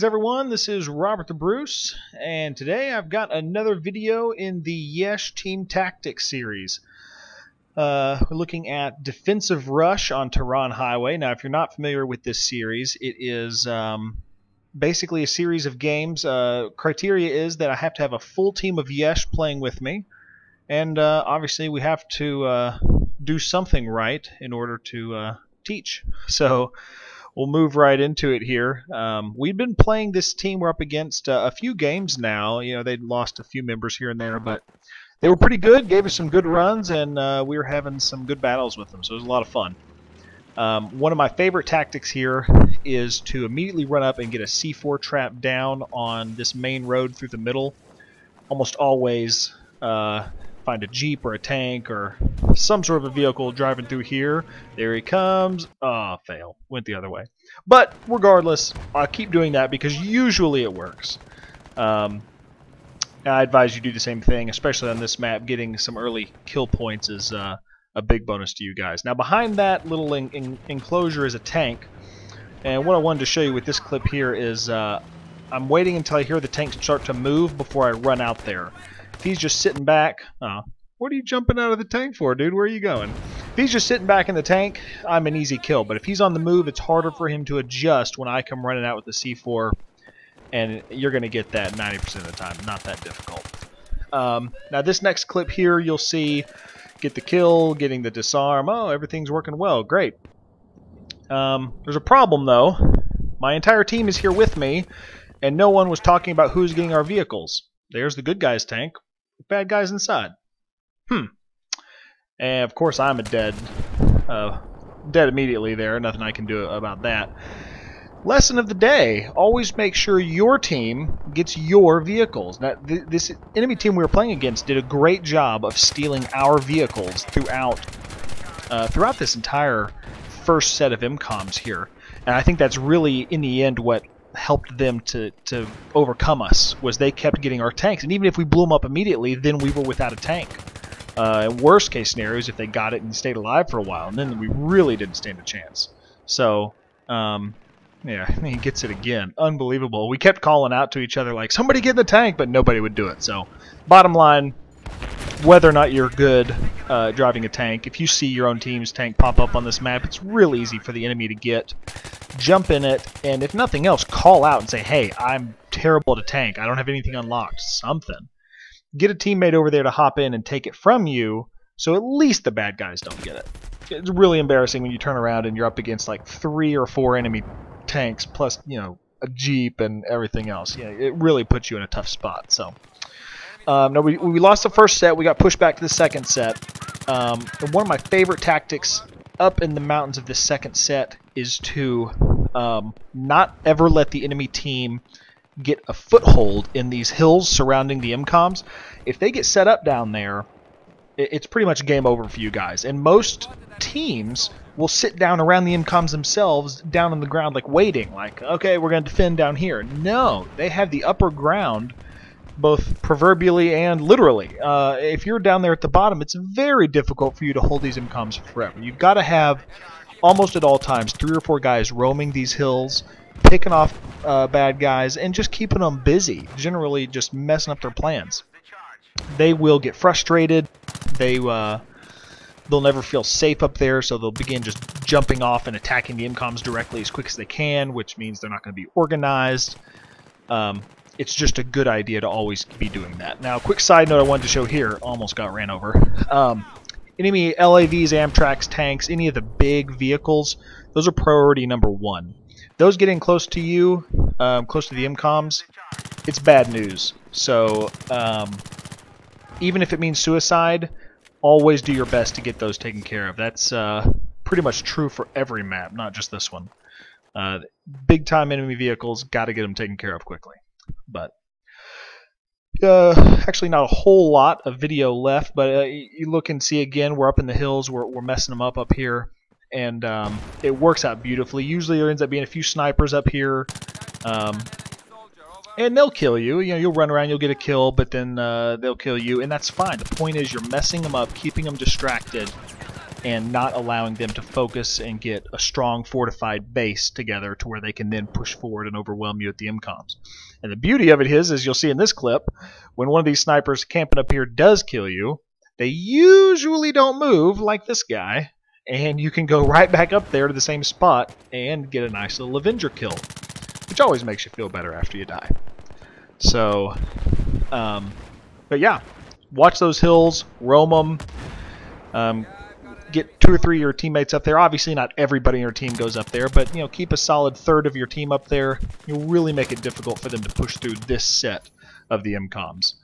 Greetings everyone, this is Robert the Bruce, and today I've got another video in the Yesh Team Tactics series. We're looking at Defensive Rush on Tehran Highway. Now if you're not familiar with this series, it is basically a series of games. Criteria is that I have to have a full team of Yesh playing with me, and obviously we have to do something right in order to teach. So we'll move right into it here. We've been playing this team we're up against a few games now. You know, they'd lost a few members here and there, but they were pretty good, gave us some good runs, and we were having some good battles with them, so it was a lot of fun. One of my favorite tactics here is to immediately run up and get a C4 trap down on this main road through the middle. Almost always find a Jeep or a tank or some sort of a vehicle driving through here. There he comes. Ah, fail. Went the other way. But regardless, I keep doing that because usually it works. I advise you do the same thing, especially on this map. Getting some early kill points is a big bonus to you guys. Now behind that little enclosure is a tank. And what I wanted to show you with this clip here is I'm waiting until I hear the tank start to move before I run out there. If he's just sitting back, what are you jumping out of the tank for, dude? Where are you going? If he's just sitting back in the tank, I'm an easy kill. But if he's on the move, it's harder for him to adjust when I come running out with the C4. And you're going to get that 90% of the time. Not that difficult. Now this next clip here, you'll see get the kill, getting the disarm. Oh, everything's working well. Great. There's a problem, though. My entire team is here with me, and no one was talking about who's getting our vehicles. There's the good guy's tank. Bad guys inside. And of course I'm a dead immediately there. Nothing I can do about that. Lesson of the day: always make sure your team gets your vehicles. Now, this enemy team we were playing against did a great job of stealing our vehicles throughout this entire first set of MCOMs here, and I think that's really in the end what helped them to overcome us. Was they kept getting our tanks, and even if we blew them up immediately, then we were without a tank. In worst case scenarios, if they got it and stayed alive for a while, and then we really didn't stand a chance. So yeah, he gets it again. Unbelievable. We kept calling out to each other like, somebody get in the tank, but nobody would do it. So bottom line, whether or not you're good driving a tank, if you see your own team's tank pop up on this map, it's real easy for the enemy to get. Jump in it, and if nothing else, call out and say, hey, I'm terrible at a tank. I don't have anything unlocked. Something. Get a teammate over there to hop in and take it from you, so at least the bad guys don't get it. It's really embarrassing when you turn around and you're up against like 3 or 4 enemy tanks, plus, you know, a Jeep and everything else. Yeah, it really puts you in a tough spot. So no, we lost the first set. We got pushed back to the second set. And one of my favorite tactics up in the mountains of this second set is to not ever let the enemy team get a foothold in these hills surrounding the MCOMs. If they get set up down there, it's pretty much game over for you guys. And most teams will sit down around the MCOMs themselves, down on the ground, like waiting, like, okay, we're going to defend down here. No, they have the upper ground, both proverbially and literally. If you're down there at the bottom, it's very difficult for you to hold these MCOMs forever. You've got to have, almost at all times, 3 or 4 guys roaming these hills, picking off bad guys, and just keeping them busy, generally just messing up their plans. They will get frustrated. They'll never feel safe up there, so they'll begin just jumping off and attacking the MCOMs directly as quick as they can, which means they're not going to be organized. It's just a good idea to always be doing that. Now, quick side note I wanted to show here. Almost got ran over. Enemy LAVs, Amtraks, tanks, any of the big vehicles, those are priority number 1. Those getting close to you, close to the MCOMs, it's bad news. So even if it means suicide, always do your best to get those taken care of. That's pretty much true for every map, not just this one. Big time enemy vehicles, got to get them taken care of quickly. But actually not a whole lot of video left, but you look and see again, we're up in the hills, we're messing them up here, and it works out beautifully. Usually there ends up being a few snipers up here, and they'll kill you. You know, you'll run around, you'll get a kill, but then they'll kill you, and that's fine. The point is you're messing them up, keeping them distracted, and not allowing them to focus and get a strong fortified base together to where they can then push forward and overwhelm you at the MCOMs. And the beauty of it is, as you'll see in this clip, when one of these snipers camping up here does kill you, they usually don't move like this guy, and you can go right back up there to the same spot and get a nice little Avenger kill, which always makes you feel better after you die. So, but yeah, watch those hills, roam them, get 2 or 3 of your teammates up there. Obviously, not everybody in your team goes up there, but keep a solid third of your team up there. You'll really make it difficult for them to push through this set of the MCOMs.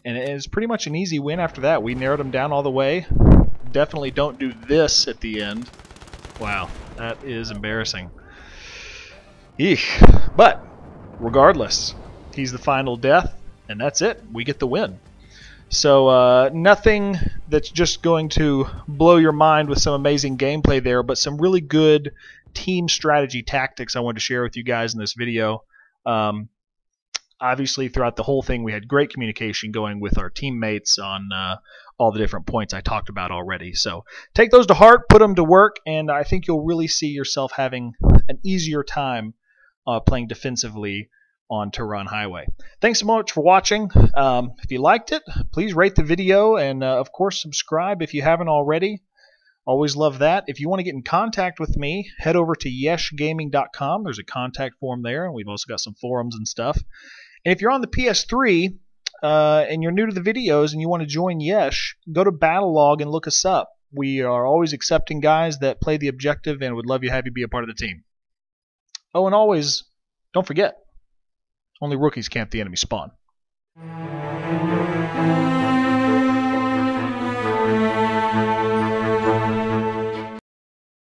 And it's pretty much an easy win after that. We narrowed them down all the way. Definitely don't do this at the end. Wow, that is embarrassing. Eesh. But regardless, he's the final death, and that's it. We get the win. So nothing that's just going to blow your mind with some amazing gameplay there, but some really good team strategy tactics I wanted to share with you guys in this video. Obviously, throughout the whole thing, we had great communication going with our teammates on all the different points I talked about already. So take those to heart, put them to work, and I think you'll really see yourself having an easier time playing defensively on Tehran Highway. Thanks so much for watching. If you liked it, please rate the video and, of course, subscribe if you haven't already. Always love that. If you want to get in contact with me, head over to YeshGaming.com. There's a contact form there, and we've also got some forums and stuff. And if you're on the PS3 and you're new to the videos and you want to join Yesh, go to Battlelog and look us up. We are always accepting guys that play the objective and would love to have you be a part of the team. Oh, and always, don't forget, only rookies camp the enemy spawn.